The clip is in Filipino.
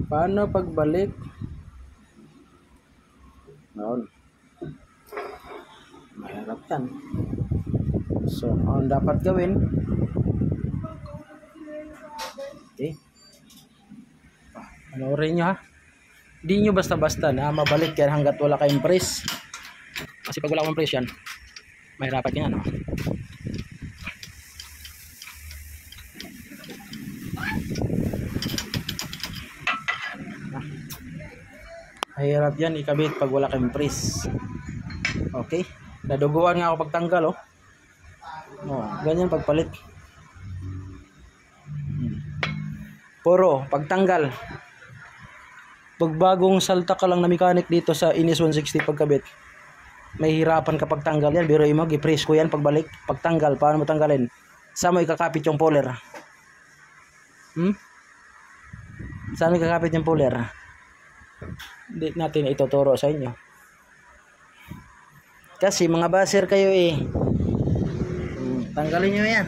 Paano pagbalik? Noon. Mahirap yan. So, ang dapat gawin? Okay. Panoorin nyo ha. Hindi nyo basta-basta na mabalik yan hanggat wala kayong press. Kasi pag wala kayong press yan, mahirapan yan. No? Mahirap yan ikabit pag wala kayong press. Okay. Naduguan nga ako pagtanggal oh. Oh, ganyan pagpalit. Puro pagtanggal. Pag bagong salta ka lang na mechanic dito sa Inis 160 pagkabit, may hirapan ka pagtanggal yan. Biro mo, i-press ko yan pagbalik. Pagtanggal, paano mo tanggalin? Saan mo ikakapit yung puller? Saan mo ikakapit yung puller? Hindi natin ituturo sa inyo. Kasi mga baser kayo eh. Tanggalin nyo yan.